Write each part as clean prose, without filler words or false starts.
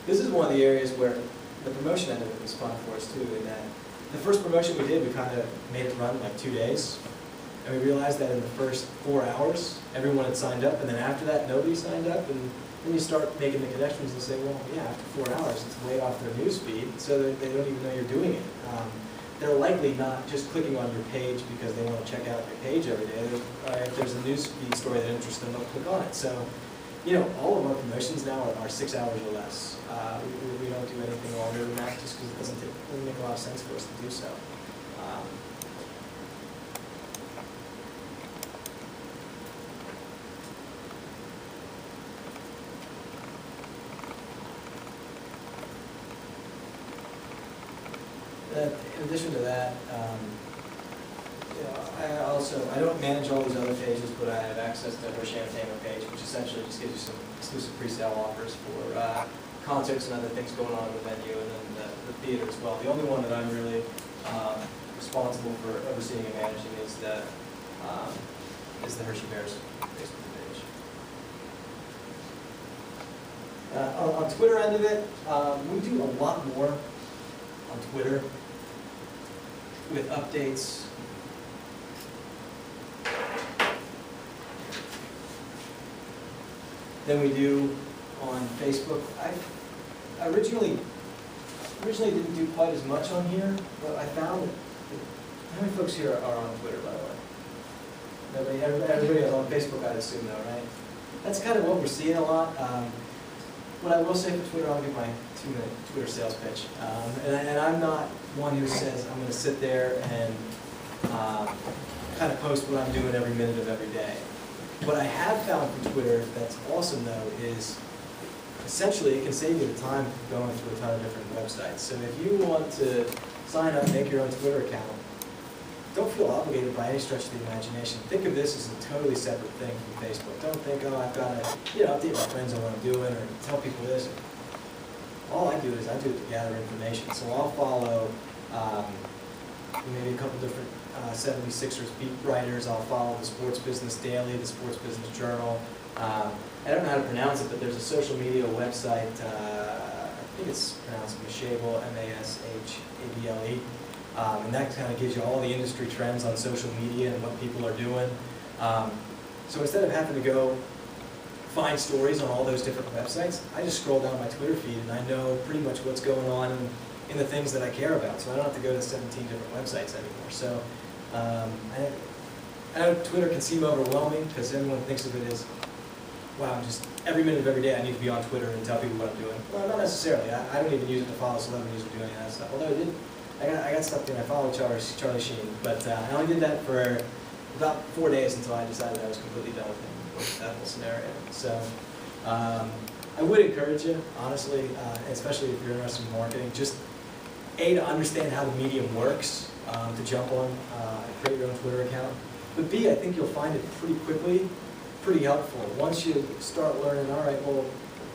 this is one of the areas where the promotion end of it was fun for us too, in that the first promotion we did, we kind of made it run like 2 days. And we realized that in the first 4 hours, everyone had signed up, and then after that, nobody signed up. And then you start making the connections and say, well, yeah, after 4 hours, it's way off their news feed, so that they don't even know you're doing it. They're likely not just clicking on your page because they want to check out your page every day. If there's a news feed story that interests them, they'll click on it. So, you know, all of our promotions now are 6 hours or less. We don't do anything longer than that just because it doesn't make a lot of sense for us to do so. In addition to that, you know, I don't manage all these other pages, but I have access to Hershey Entertainment page, which essentially just gives you some exclusive pre-sale offers for concerts and other things going on in the venue, and then the theater as well. The only one that I'm really responsible for overseeing and managing is the Hershey Bears Facebook page. On Twitter end of it, we do a lot more on Twitter with updates. Than we do on Facebook. I originally didn't do quite as much on here, but I found that, how many folks here are on Twitter, by the way? Everybody is on Facebook, I'd assume, though, right? That's kind of what we're seeing a lot. What I will say for Twitter, I'll give my 2-minute Twitter sales pitch. And I'm not one who says I'm going to sit there and kind of post what I'm doing every minute of every day. What I have found from Twitter that's awesome, though, is essentially it can save you the time going through a ton of different websites. So if you want to sign up and make your own Twitter account, don't feel obligated by any stretch of the imagination. Think of this as a totally separate thing from Facebook. Don't think, oh, I've got to update my friends on what I'm doing or tell people this. All I do is I do it to gather information. So I'll follow maybe a couple different 76ers beat writers. I'll follow the Sports Business Daily, the Sports Business Journal. I don't know how to pronounce it, but there's a social media website. I think it's pronounced Mashable, M-A-S-H-A-B-L-E. And that kind of gives you all the industry trends on social media and what people are doing. So instead of having to go find stories on all those different websites, I just scroll down my Twitter feed and I know pretty much what's going on in the things that I care about. So I don't have to go to 17 different websites anymore. So I know Twitter can seem overwhelming because everyone thinks of it as, wow, just every minute of every day I need to be on Twitter and tell people what I'm doing. Well, not necessarily. I don't even use it to follow celebrities or do any of that stuff. Although I got stuff doing. I follow Charlie Sheen, but I only did that for about 4 days until I decided I was completely done with him, with that whole scenario. So I would encourage you, honestly, especially if you're interested in marketing, just A, to understand how the medium works, to jump on and create your own Twitter account. But B, I think you'll find it pretty quickly, pretty helpful. Once you start learning, all right, well,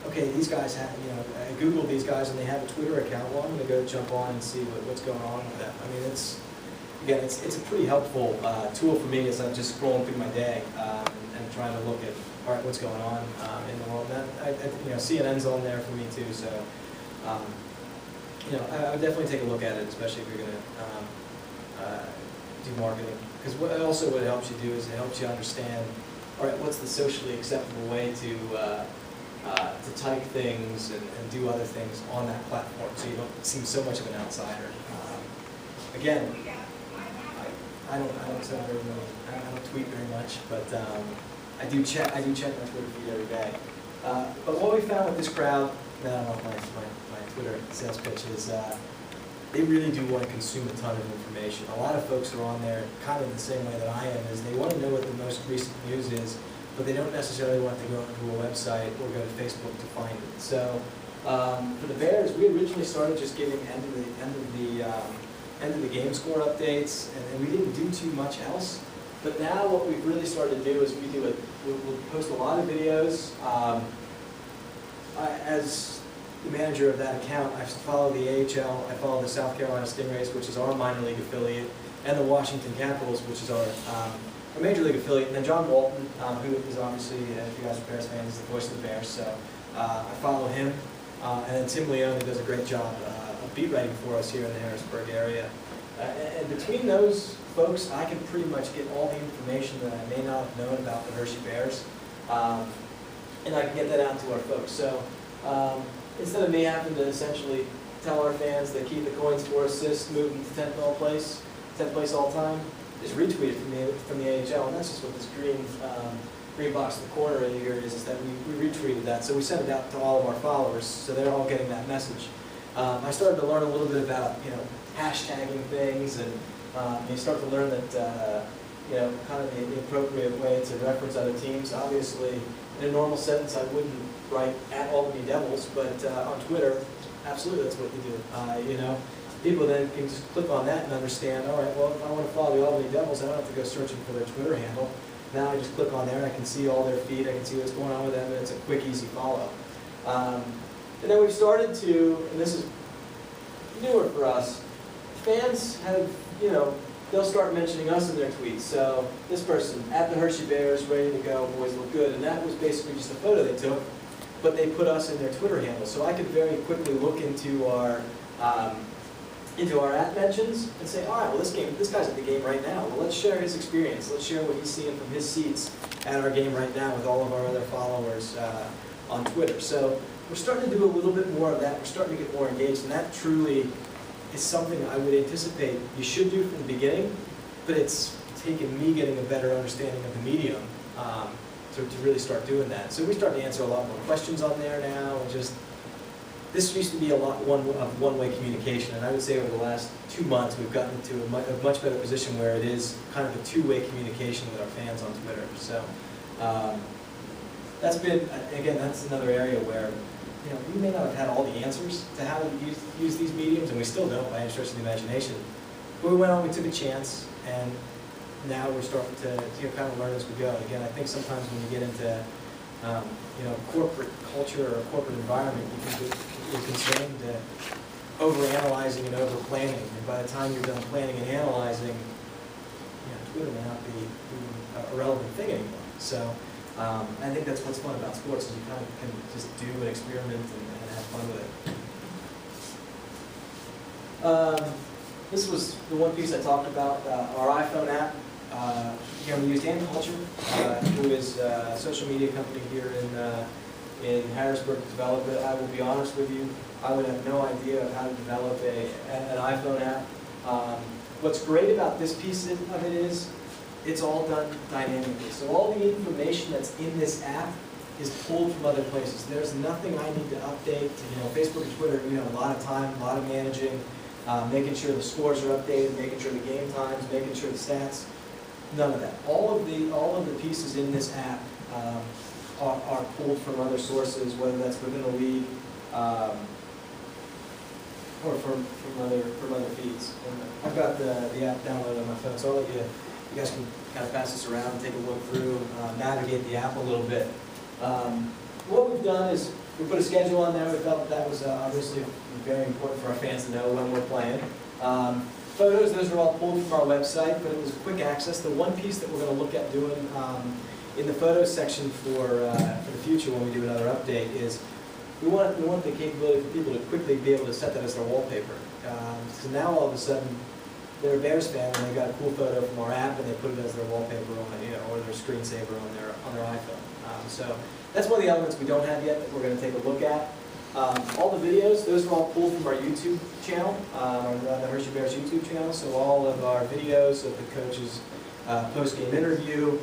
okay, these guys have, I Googled these guys and they have a Twitter account. Well, I'm going to go jump on and see what's going on with them. I mean, it's a pretty helpful tool for me as I'm just scrolling through my day and trying to look at, all right, what's going on in the world. And CNN's on there for me too, so I would definitely take a look at it, especially if you're going to do marketing. Because what it helps you do is it helps you understand, all right, what's the socially acceptable way to type things and do other things on that platform, so you don't seem so much of an outsider. Again, I don't sound very many. I don't tweet very much, but I do check my Twitter feed every day. But what we found with this crowd, I don't know if my Twitter sales pitch is, they really do want to consume a ton of information. A lot of folks are on there kind of the same way that I am, is they want to know what the most recent news is, but they don't necessarily want to go to a website or go to Facebook to find it. So for the Bears, we originally started just giving end of the game score updates, and we didn't do too much else. But now what we've really started to do is we'll post a lot of videos. As the manager of that account, I follow the AHL, I follow the South Carolina Stingrays, which is our minor league affiliate, and the Washington Capitals, which is our major league affiliate, and then John Walton, who is obviously, if you guys are Bears fans, is the voice of the Bears, so I follow him. And then Tim Leone does a great job of beat writing for us here in the Harrisburg area. And between those folks, I can pretty much get all the information that I may not have known about the Hershey Bears, and I can get that out to our folks. So instead of me having to essentially tell our fans that Keith Coins for assists moved into 10th place all time, just retweet it from the AHL, and that's just what this green box in the corner right here is that we retweeted that. So we sent it out to all of our followers, so they're all getting that message. I started to learn a little bit about, hashtagging things, and you start to learn that, kind of the appropriate way to reference other teams. Obviously, in a normal sentence, I wouldn't write at Albany Devils, but on Twitter, absolutely that's what you do. People then can just click on that and understand, all right, well, if I want to follow the Albany Devils, I don't have to go searching for their Twitter handle. Now I just click on there, and I can see all their feed, I can see what's going on with them, and it's a quick, easy follow. And then we've started to, and this is newer for us, fans have, they'll start mentioning us in their tweets. So this person, at the Hershey Bears, ready to go, boys look good. And that was basically just a photo they took, but they put us in their Twitter handle. So I could very quickly look into our at mentions and say, all right, well, this guy's at the game right now. Well, let's share his experience. Let's share what he's seeing from his seats at our game right now with all of our other followers on Twitter. So we're starting to do a little bit more of that. We're starting to get more engaged, and that truly is something I would anticipate you should do from the beginning, but it's taken me getting a better understanding of the medium to really start doing that. So we start to answer a lot more questions on there now, and just, this used to be a lot of one-way communication, and I would say over the last 2 months we've gotten to a much better position where it is kind of a two-way communication with our fans on Twitter. So that's been, again, that's another area where we may not have had all the answers to how to use these mediums, and we still don't by any stretch of the imagination. But we went on, we took a chance, and now we're starting to kind of learn as we go. And again, I think sometimes when you get into corporate culture or a corporate environment, you're concerned overanalyzing and over-planning. And by the time you're done planning and analyzing, Twitter may not be a relevant thing anymore. So I think that's what's fun about sports, is you kind of can just do and experiment and have fun with it. This was the one piece I talked about, our iPhone app. We used Ann Culture, who is a social media company here in Harrisburg, to develop it. I will be honest with you, I would have no idea of how to develop an iPhone app. What's great about this piece of it is it's all done dynamically. So all the information that's in this app is pulled from other places. There's nothing I need to update. Facebook and Twitter, a lot of time, a lot of managing, making sure the scores are updated, making sure the game times, making sure the stats. None of that. All of the pieces in this app are pulled from other sources, whether that's within a league or from other feeds. And I've got the app downloaded on my phone, so I'll let you guys can kind of pass this around and take a look through, navigate the app a little bit. What we've done is we put a schedule on there. We felt that was obviously very important for our fans to know when we're playing. Photos, those are all pulled from our website, but it was quick access. The one piece that we're going to look at doing in the photos section for the future when we do another update is we want the capability for people to quickly be able to set that as their wallpaper. So now all of a sudden they're a Bears fan and they got a cool photo from our app and they put it as their wallpaper on or their screensaver on their iPhone. So that's one of the elements we don't have yet that we're going to take a look at. All the videos, those are all pulled from our YouTube channel, the Hershey Bears YouTube channel. So all of our videos of the coach's post-game interview,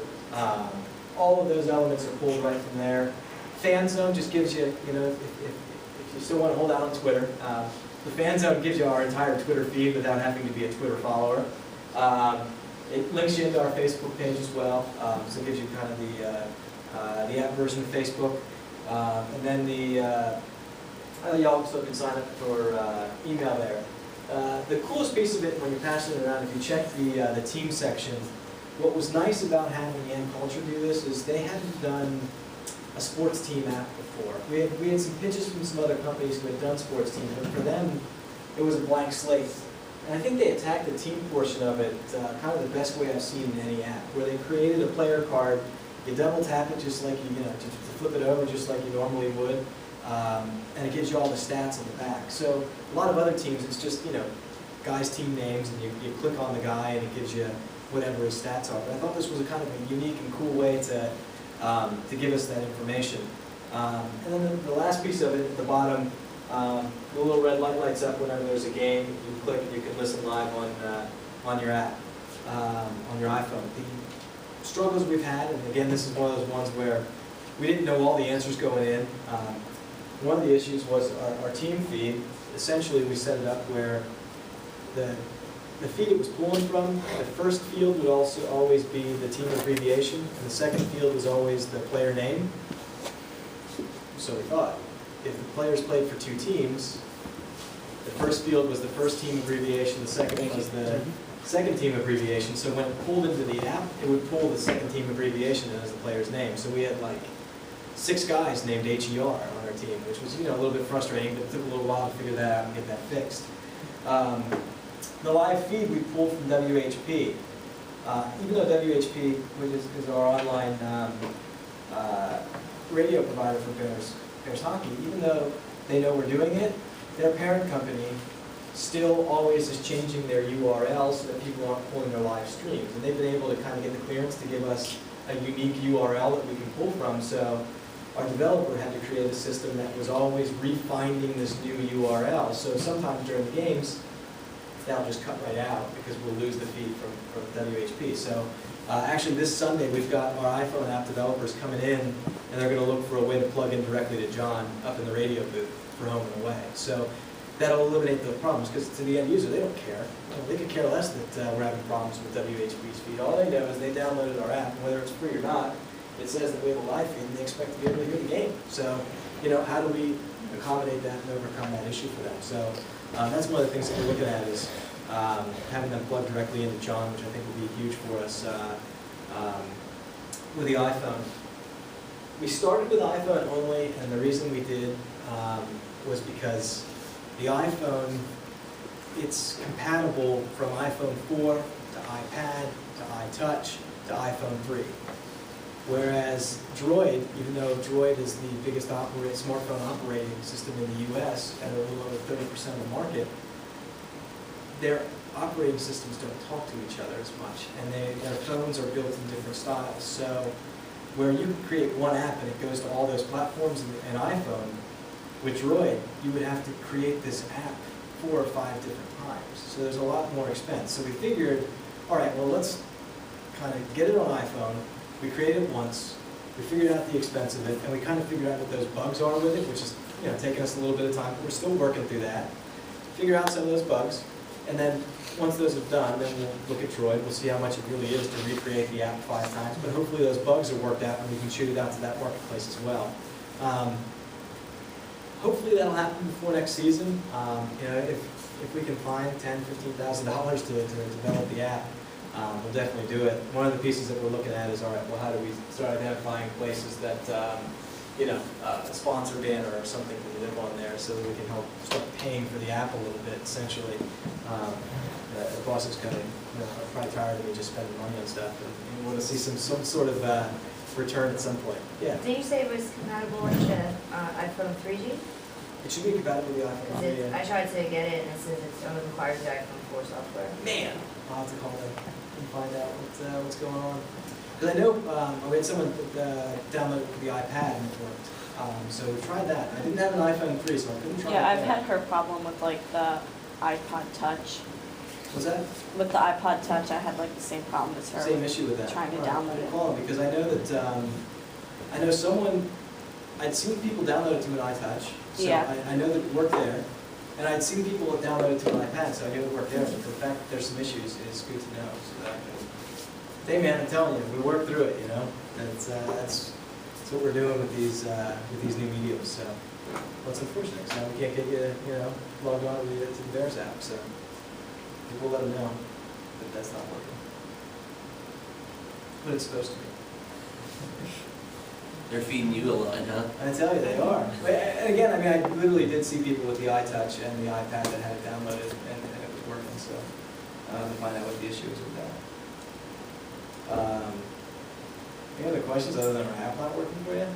all of those elements are pulled right from there. Fan Zone just gives you, if you still want to hold out on Twitter, the Fan Zone gives you our entire Twitter feed without having to be a Twitter follower. It links you into our Facebook page as well, so it gives you kind of the app version of Facebook. And then you also can sign up for email there. The coolest piece of it, when you're passing it around, if you check the team section, what was nice about having Ann Culture do this is they hadn't done a sports team app before. We had some pitches from some other companies who had done sports teams, but for them, it was a blank slate. And I think they attacked the team portion of it kind of the best way I've seen in any app, where they created a player card, you double tap it just like to flip it over just like you normally would. and it gives you all the stats on the back. So a lot of other teams, it's just, guys' team names, and you click on the guy and it gives you whatever his stats are. But I thought this was a kind of a unique and cool way to give us that information. And then the last piece of it at the bottom, the little red light lights up whenever there's a game. You click and you can listen live on your app, on your iPhone. The struggles we've had, and again, this is one of those ones where we didn't know all the answers going in. One of the issues was our team feed. Essentially, we set it up where the feed it was pulling from, the first field would also always be the team abbreviation, and the second field was always the player name. So we thought, if the players played for two teams, the first field was the first team abbreviation, the second was the second team abbreviation. So when it pulled into the app, it would pull the second team abbreviation as the player's name. So we had like 6 guys named HER on our team, which was a little bit frustrating, but it took a little while to figure that out and get that fixed. The live feed we pulled from WHP. Even though WHP, which is our online radio provider for Bears hockey, even though they know we're doing it, their parent company still always is changing their URL so that people aren't pulling their live streams. And they've been able to kind of get the clearance to give us a unique URL that we can pull from. So our developer had to create a system that was always refinding this new URL. So sometimes during the games, that'll just cut right out because we'll lose the feed from WHP. So actually this Sunday we've got our iPhone app developers coming in, and they're going to look for a way to plug in directly to John up in the radio booth for home and away. So that'll eliminate the problems, because to the end user, they don't care. They could care less that we're having problems with WHP's feed. All they know is they downloaded our app, and whether it's free or not, it says that we have a live feed and they expect to be able to hear the game. So, how do we accommodate that and overcome that issue for them? So that's one of the things that we're looking at is having them plug directly into John, which I think will be huge for us with the iPhone. We started with iPhone only, and the reason we did was because the iPhone, it's compatible from iPhone 4 to iPad to iTouch to iPhone 3. Whereas Droid, even though Droid is the biggest smartphone operating system in the US at a little over 30% of the market, their operating systems don't talk to each other as much, and their phones are built in different styles. So where you can create one app and it goes to all those platforms in iPhone, with Droid, you would have to create this app 4 or 5 different times. So there's a lot more expense. So we figured, all right, well, let's kind of get it on iPhone. We created it once. We figured out the expense of it, and we kind of figured out what those bugs are with it, which is taking us a little bit of time, but we're still working through that. Figure out some of those bugs, and then once those are done, then we'll look at Droid. We'll see how much it really is to recreate the app 5 times, but hopefully those bugs are worked out and we can shoot it out to that marketplace as well. Hopefully that'll happen before next season. If we can find $10,000, $15,000 to develop the app, we'll definitely do it. One of the pieces that we're looking at is, all right, well, how do we start identifying places that, a sponsor banner or something can live on there so that we can help start paying for the app a little bit, essentially. The boss is kind of probably tired of me just spending money on stuff, and we want to see some sort of return at some point. Yeah. Did you say it was compatible with the iPhone 3G? It should be compatible with the iPhone 3G. I tried to get it, and it says it only requires the iPhone 4 software. Man, I'll have to call them and find out what's going on. Because I know we had someone download it for the iPad and it worked. So we tried that. I didn't have an iPhone 3, so I couldn't try it. Yeah, I've had her problem with like the iPod Touch. Was that? With the iPod Touch, I had like the same problem as her. Same issue with that. Trying to download it. Call them because I know that I know someone. I'd seen people download it to an iTouch, so yeah. I know that it worked there, and I'd seen people download it to an iPad, so I knew it worked there. But the fact that there's some issues is good to know. So that, hey man, I'm telling you, we worked through it. That's what we're doing with these new mediums. So what's unfortunate? So now we can't get you logged on to the Bears app. So we'll let them know that that's not working, but it's supposed to be. They're feeding you a line, huh? I tell you, they are. And again, I literally did see people with the iTouch and the iPad that had it downloaded, and it was working. So to find out what the issue is with that. Any other questions other than our app not working for you?